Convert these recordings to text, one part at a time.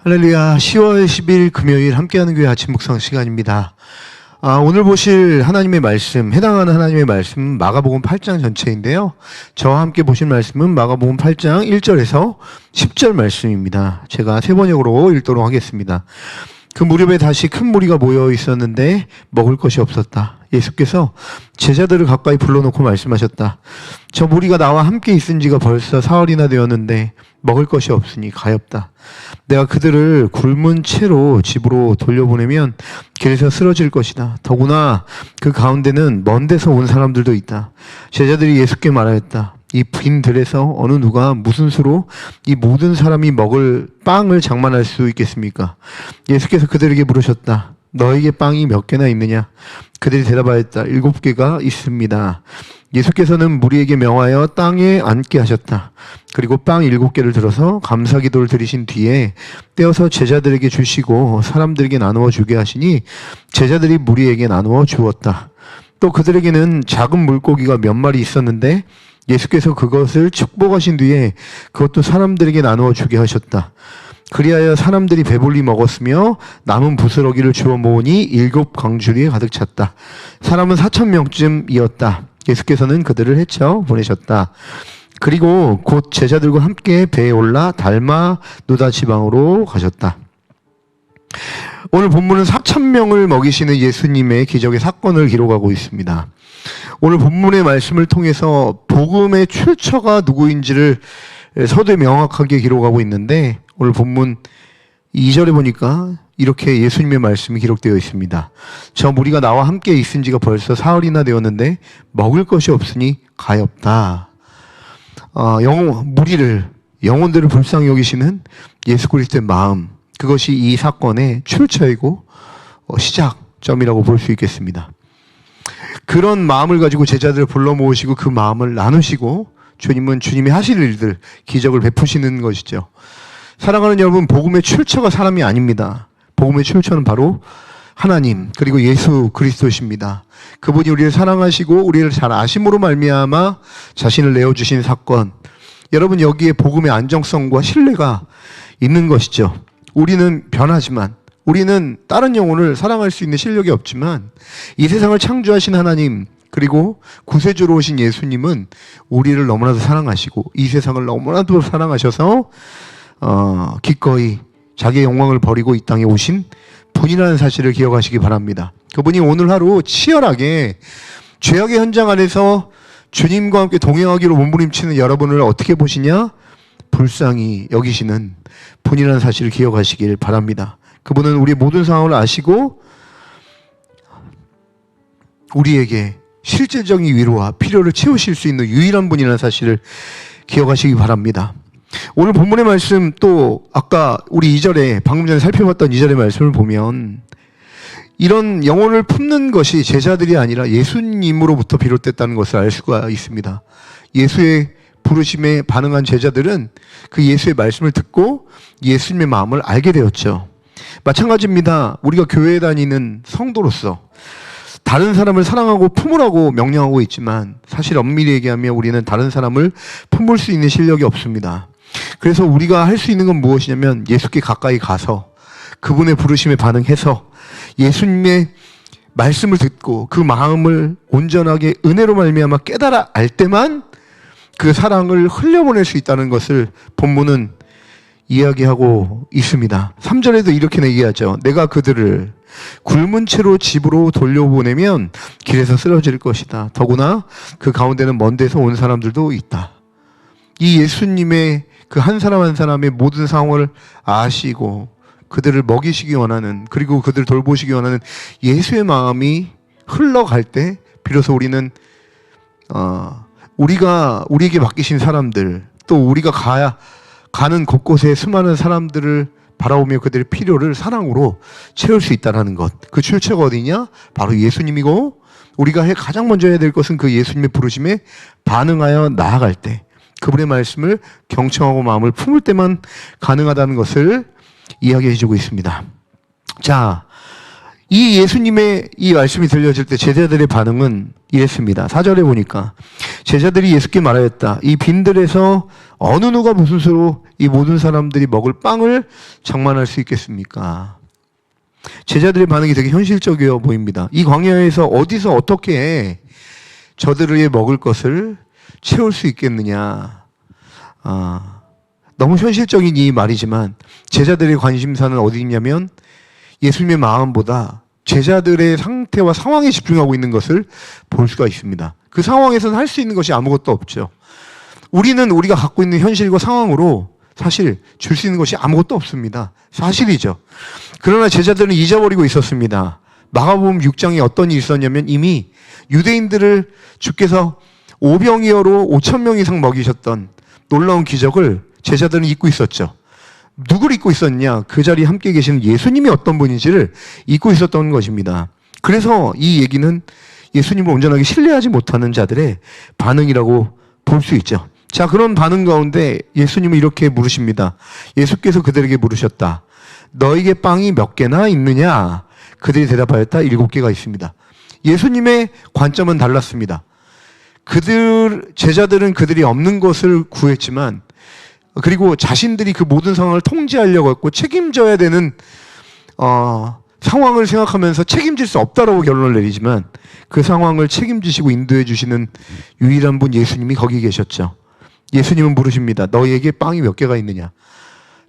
할렐루야. 10월 10일 금요일 함께하는 교회 아침 묵상 시간입니다. 오늘 보실 하나님의 말씀, 해당하는 하나님의 말씀은 마가복음 8장 전체인데요. 저와 함께 보실 말씀은 마가복음 8장 1절에서 10절 말씀입니다. 제가 세 번역으로 읽도록 하겠습니다. 그 무렵에 다시 큰 무리가 모여 있었는데 먹을 것이 없었다. 예수께서 제자들을 가까이 불러놓고 말씀하셨다. 저 무리가 나와 함께 있은 지가 벌써 사흘이나 되었는데 먹을 것이 없으니 가엾다. 내가 그들을 굶은 채로 집으로 돌려보내면 길에서 쓰러질 것이다. 더구나 그 가운데는 먼 데서 온 사람들도 있다. 제자들이 예수께 말하였다. 이 빈 들에서 어느 누가 무슨 수로 이 모든 사람이 먹을 빵을 장만할 수 있겠습니까? 예수께서 그들에게 물으셨다. 너에게 빵이 몇 개나 있느냐? 그들이 대답하였다. 7개가 있습니다. 예수께서는 무리에게 명하여 땅에 앉게 하셨다. 그리고 빵 7개를 들어서 감사기도를 드리신 뒤에 떼어서 제자들에게 주시고 사람들에게 나누어 주게 하시니 제자들이 무리에게 나누어 주었다. 또 그들에게는 작은 물고기가 몇 마리 있었는데 예수께서 그것을 축복하신 뒤에 그것도 사람들에게 나누어 주게 하셨다. 그리하여 사람들이 배불리 먹었으며 남은 부스러기를 주워 모으니 7 광주리에 가득 찼다. 사람은 4,000명쯤이었다. 예수께서는 그들을 헤쳐 보내셨다. 그리고 곧 제자들과 함께 배에 올라 달마누다 지방으로 가셨다. 오늘 본문은 4,000명을 먹이시는 예수님의 기적의 사건을 기록하고 있습니다. 오늘 본문의 말씀을 통해서 복음의 출처가 누구인지를 서두에 명확하게 기록하고 있는데 오늘 본문 2절에 보니까 이렇게 예수님의 말씀이 기록되어 있습니다. 저 무리가 나와 함께 있은 지가 벌써 사흘이나 되었는데 먹을 것이 없으니 가엾다. 무리를, 영혼들을 불쌍히 여기시는 예수 그리스도의 마음, 그것이 이 사건의 출처이고 시작점이라고 볼 수 있겠습니다. 그런 마음을 가지고 제자들을 불러 모으시고 그 마음을 나누시고 주님은 주님이 하실 일들, 기적을 베푸시는 것이죠. 사랑하는 여러분, 복음의 출처가 사람이 아닙니다. 복음의 출처는 바로 하나님 그리고 예수 그리스도십니다. 그분이 우리를 사랑하시고 우리를 잘 아심으로 말미암아 자신을 내어주신 사건, 여러분 여기에 복음의 안정성과 신뢰가 있는 것이죠. 우리는 변하지만, 우리는 다른 영혼을 사랑할 수 있는 실력이 없지만 이 세상을 창조하신 하나님 그리고 구세주로 오신 예수님은 우리를 너무나도 사랑하시고 이 세상을 너무나도 사랑하셔서 기꺼이 자기의 영광을 버리고 이 땅에 오신 분이라는 사실을 기억하시기 바랍니다. 그분이 오늘 하루 치열하게 죄악의 현장 안에서 주님과 함께 동행하기로 몸부림치는 여러분을 어떻게 보시냐? 불쌍히 여기시는 분이라는 사실을 기억하시길 바랍니다. 그분은 우리의 모든 상황을 아시고 우리에게 실질적인 위로와 필요를 채우실 수 있는 유일한 분이라는 사실을 기억하시기 바랍니다. 오늘 본문의 말씀 또 아까 우리 2절에 방금 전에 살펴봤던 2절의 말씀을 보면 이런 영혼을 품는 것이 제자들이 아니라 예수님으로부터 비롯됐다는 것을 알 수가 있습니다. 예수의 부르심에 반응한 제자들은 그 예수의 말씀을 듣고 예수님의 마음을 알게 되었죠. 마찬가지입니다. 우리가 교회에 다니는 성도로서 다른 사람을 사랑하고 품으라고 명령하고 있지만 사실 엄밀히 얘기하면 우리는 다른 사람을 품을 수 있는 실력이 없습니다. 그래서 우리가 할 수 있는 건 무엇이냐면 예수께 가까이 가서 그분의 부르심에 반응해서 예수님의 말씀을 듣고 그 마음을 온전하게 은혜로 말미암아 깨달아 알 때만 그 사랑을 흘려보낼 수 있다는 것을 본문은 이야기하고 있습니다. 3절에도 이렇게 얘기하죠. 내가 그들을 굶은 채로 집으로 돌려보내면 길에서 쓰러질 것이다. 더구나 그 가운데는 먼 데서 온 사람들도 있다. 이 예수님의 그 한 사람 한 사람의 모든 상황을 아시고 그들을 먹이시기 원하는, 그리고 그들을 돌보시기 원하는 예수의 마음이 흘러갈 때 비로소 우리는 우리에게 맡기신 사람들, 또 우리가 가는 곳곳에 수많은 사람들을 바라보며 그들의 필요를 사랑으로 채울 수 있다는 것. 그 출처가 어디냐? 바로 예수님이고 우리가 가장 먼저 해야 될 것은 그 예수님의 부르심에 반응하여 나아갈 때, 그분의 말씀을 경청하고 마음을 품을 때만 가능하다는 것을 이야기해 주고 있습니다. 자, 이 예수님의 이 말씀이 들려질 때 제자들의 반응은 이랬습니다. 4절에 보니까 제자들이 예수께 말하였다. 이 빈들에서 어느 누가 무슨 수로 이 모든 사람들이 먹을 빵을 장만할 수 있겠습니까? 제자들의 반응이 되게 현실적이어 보입니다. 이 광야에서 어디서 어떻게 저들의 먹을 것을 채울 수 있겠느냐. 너무 현실적인 이 말이지만 제자들의 관심사는 어디 있냐면 예수님의 마음보다 제자들의 상태와 상황에 집중하고 있는 것을 볼 수가 있습니다. 그 상황에서는 할 수 있는 것이 아무것도 없죠. 우리는 우리가 갖고 있는 현실과 상황으로 사실 줄 수 있는 것이 아무것도 없습니다. 사실이죠. 그러나 제자들은 잊어버리고 있었습니다. 마가복음 6장에 어떤 일이 있었냐면 이미 유대인들을 주께서 오병이어로 5,000명 이상 먹이셨던 놀라운 기적을 제자들은 잊고 있었죠. 누구를 잊고 있었냐? 그 자리에 함께 계시는 예수님이 어떤 분인지를 잊고 있었던 것입니다. 그래서 이 얘기는 예수님을 온전하게 신뢰하지 못하는 자들의 반응이라고 볼 수 있죠. 자, 그런 반응 가운데 예수님은 이렇게 물으십니다. 예수께서 그들에게 물으셨다. 너에게 빵이 몇 개나 있느냐? 그들이 대답하였다. 7개가 있습니다. 예수님의 관점은 달랐습니다. 제자들은 그들이 없는 것을 구했지만, 그리고 자신들이 그 모든 상황을 통제하려고 했고 책임져야 되는 상황을 생각하면서 책임질 수 없다라고 결론을 내리지만 그 상황을 책임지시고 인도해 주시는 유일한 분 예수님이 거기 계셨죠. 예수님은 물으십니다. 너희에게 빵이 몇 개가 있느냐?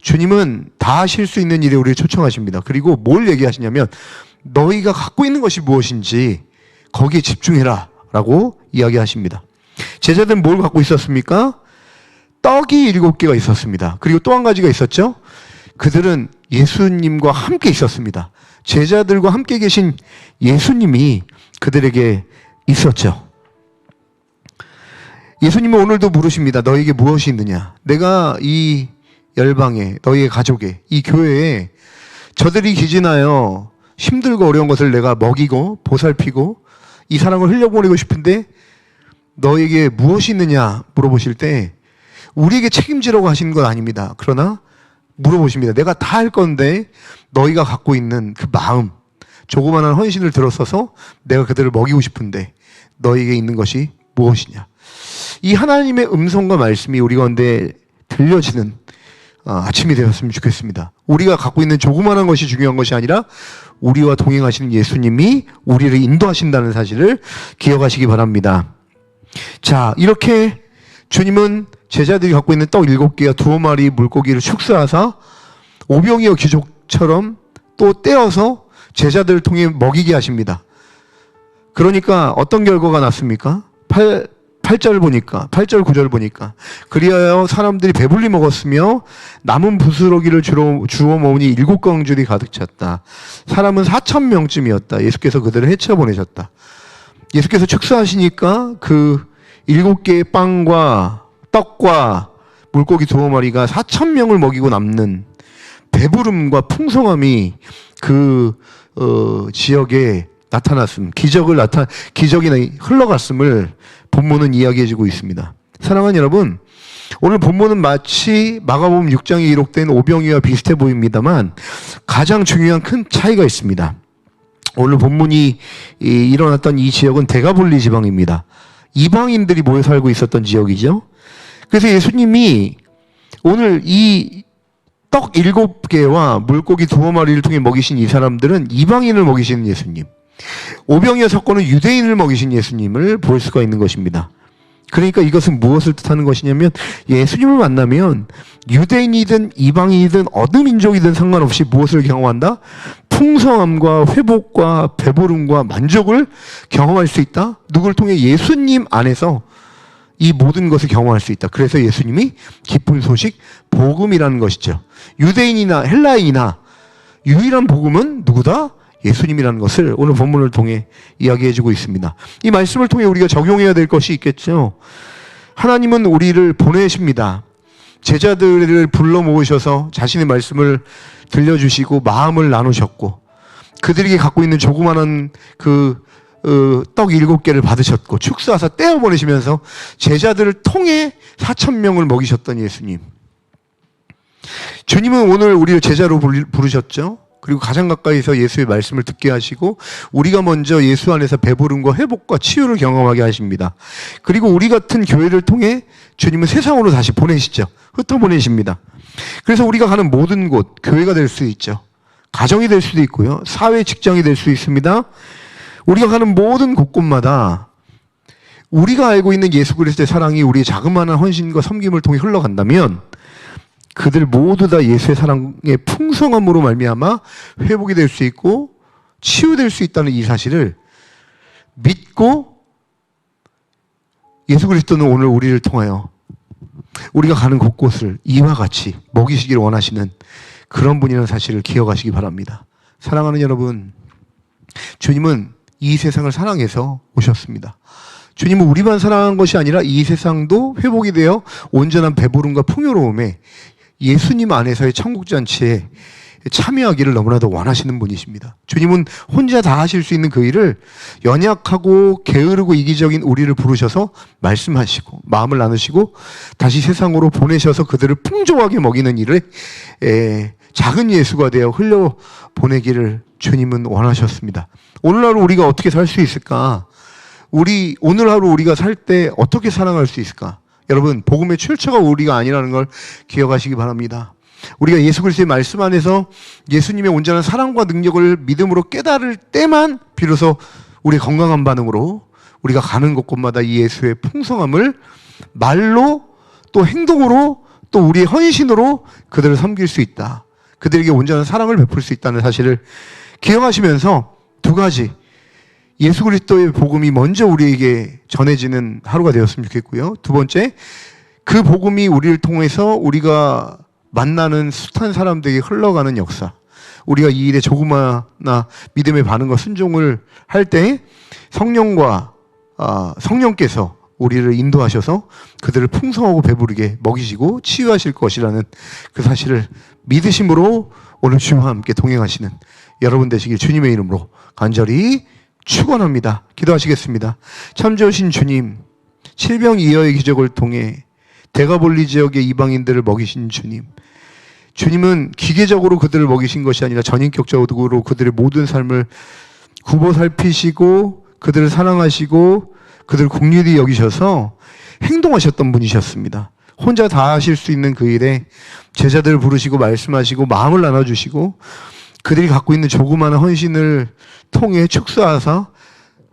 주님은 다 하실 수 있는 일에 우리를 초청하십니다. 그리고 뭘 얘기하시냐면 너희가 갖고 있는 것이 무엇인지 거기에 집중해라 라고 이야기하십니다. 제자들은 뭘 갖고 있었습니까? 떡이 7개가 있었습니다. 그리고 또 한 가지가 있었죠. 그들은 예수님과 함께 있었습니다. 제자들과 함께 계신 예수님이 그들에게 있었죠. 예수님은 오늘도 물으십니다. 너에게 무엇이 있느냐? 내가 이 열방에, 너희의 가족에, 이 교회에 저들이 기진하여 힘들고 어려운 것을 내가 먹이고 보살피고 이 사랑을 흘려보내고 싶은데 너에게 무엇이 있느냐 물어보실 때 우리에게 책임지라고 하시는 건 아닙니다. 그러나 물어보십니다. 내가 다 할 건데 너희가 갖고 있는 그 마음, 조그마한 헌신을 들어서서 내가 그들을 먹이고 싶은데 너희에게 있는 것이 무엇이냐. 이 하나님의 음성과 말씀이 우리 가운데 들려지는 아침이 되었으면 좋겠습니다. 우리가 갖고 있는 조그마한 것이 중요한 것이 아니라 우리와 동행하시는 예수님이 우리를 인도하신다는 사실을 기억하시기 바랍니다. 자, 이렇게 주님은 제자들이 갖고 있는 떡 7개와 2마리 물고기를 축사하사 오병이어 기적처럼 또 떼어서 제자들을 통해 먹이게 하십니다. 그러니까 어떤 결과가 났습니까? 8절 보니까, 8절 9절 보니까 그리하여 사람들이 배불리 먹었으며 남은 부스러기를 주워 먹으니 7광줄이 가득 찼다. 사람은 4,000명쯤이었다. 예수께서 그들을 헤쳐 보내셨다. 예수께서 축사하시니까 그 7개의 빵과 떡과 물고기 2마리가 4,000명을 먹이고 남는 배부름과 풍성함이 그 지역에 나타났음, 기적이 흘러갔음을 본문은 이야기해주고 있습니다. 사랑하는 여러분, 오늘 본문은 마치 마가복음 6장에 기록된 오병이와 비슷해 보입니다만 가장 중요한 큰 차이가 있습니다. 오늘 본문이 일어났던 이 지역은 데가볼리 지방입니다. 이방인들이 모여 살고 있었던 지역이죠. 그래서 예수님이 오늘 이 떡 7개와 물고기 2마리를 통해 먹이신 이 사람들은 이방인을 먹이시는 예수님, 오병이어 사건은 유대인을 먹이신 예수님을 볼 수가 있는 것입니다. 그러니까 이것은 무엇을 뜻하는 것이냐면 예수님을 만나면 유대인이든 이방인이든 어느 민족이든 상관없이 무엇을 경험한다? 풍성함과 회복과 배부름과 만족을 경험할 수 있다. 누구를 통해? 예수님 안에서 이 모든 것을 경험할 수 있다. 그래서 예수님이 기쁜 소식, 복음이라는 것이죠. 유대인이나 헬라인이나 유일한 복음은 누구다? 예수님이라는 것을 오늘 본문을 통해 이야기해주고 있습니다. 이 말씀을 통해 우리가 적용해야 될 것이 있겠죠. 하나님은 우리를 보내십니다. 제자들을 불러 모으셔서 자신의 말씀을 들려주시고 마음을 나누셨고 그들에게 갖고 있는 조그마한 떡 7개를 받으셨고 축사하사 떼어보내시면서 제자들을 통해 4,000명을 먹이셨던 예수님. 주님은 오늘 우리를 제자로 부르셨죠. 그리고 가장 가까이서 예수의 말씀을 듣게 하시고 우리가 먼저 예수 안에서 배부름과 회복과 치유를 경험하게 하십니다. 그리고 우리 같은 교회를 통해 주님은 세상으로 다시 보내시죠. 흩어보내십니다. 그래서 우리가 가는 모든 곳, 교회가 될 수 있죠. 가정이 될 수도 있고요. 사회, 직장이 될 수 있습니다. 우리가 가는 모든 곳곳마다 우리가 알고 있는 예수 그리스도의 사랑이 우리의 자그마한 헌신과 섬김을 통해 흘러간다면 그들 모두 다 예수의 사랑의 풍성함으로 말미암아 회복이 될 수 있고 치유될 수 있다는 이 사실을 믿고 예수 그리스도는 오늘 우리를 통하여 우리가 가는 곳곳을 이와 같이 먹이시기를 원하시는 그런 분이라는 사실을 기억하시기 바랍니다. 사랑하는 여러분, 주님은 이 세상을 사랑해서 오셨습니다. 주님은 우리만 사랑한 것이 아니라 이 세상도 회복이 되어 온전한 배부름과 풍요로움에 예수님 안에서의 천국잔치에 참여하기를 너무나도 원하시는 분이십니다. 주님은 혼자 다 하실 수 있는 그 일을 연약하고 게으르고 이기적인 우리를 부르셔서 말씀하시고 마음을 나누시고 다시 세상으로 보내셔서 그들을 풍족하게 먹이는 일에 작은 예수가 되어 흘려보내기를 주님은 원하셨습니다. 오늘 하루 우리가 어떻게 살 수 있을까? 오늘 하루 우리가 살 때 어떻게 사랑할 수 있을까? 여러분, 복음의 출처가 우리가 아니라는 걸 기억하시기 바랍니다. 우리가 예수 그리스도의 말씀 안에서 예수님의 온전한 사랑과 능력을 믿음으로 깨달을 때만 비로소 우리의 건강한 반응으로 우리가 가는 곳곳마다 이 예수의 풍성함을 말로 또 행동으로 또 우리의 헌신으로 그들을 섬길 수 있다. 그들에게 온전한 사랑을 베풀 수 있다는 사실을 기억하시면서 두 가지, 예수 그리스도의 복음이 먼저 우리에게 전해지는 하루가 되었으면 좋겠고요. 두 번째, 그 복음이 우리를 통해서 우리가 만나는 숱한 사람들에게 흘러가는 역사. 우리가 이 일에 조그마나 믿음의 반응과 순종을 할 때 성령께서 우리를 인도하셔서 그들을 풍성하고 배부르게 먹이시고 치유하실 것이라는 그 사실을 믿으심으로 오늘 주님과 함께 동행하시는 여러분 되시길 주님의 이름으로 간절히 축원합니다. 기도하시겠습니다. 참 좋으신 주님, 칠병이어의 기적을 통해 데가볼리 지역의 이방인들을 먹이신 주님, 주님은 기계적으로 그들을 먹이신 것이 아니라 전인격적으로 그들의 모든 삶을 굽어 살피시고 그들을 사랑하시고 그들을 긍휼히 여기셔서 행동하셨던 분이셨습니다. 혼자 다 하실 수 있는 그 일에 제자들을 부르시고 말씀하시고 마음을 나눠주시고 그들이 갖고 있는 조그마한 헌신을 통해 축소하사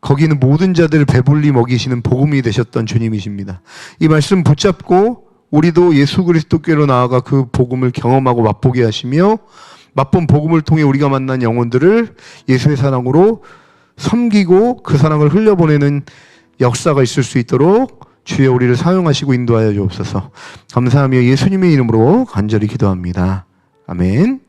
거기 있는 모든 자들을 배불리 먹이시는 복음이 되셨던 주님이십니다. 이 말씀 붙잡고 우리도 예수 그리스도께로 나아가 그 복음을 경험하고 맛보게 하시며 맛본 복음을 통해 우리가 만난 영혼들을 예수의 사랑으로 섬기고 그 사랑을 흘려보내는 역사가 있을 수 있도록 주여 우리를 사용하시고 인도하여 주옵소서. 감사하며 예수님의 이름으로 간절히 기도합니다. 아멘.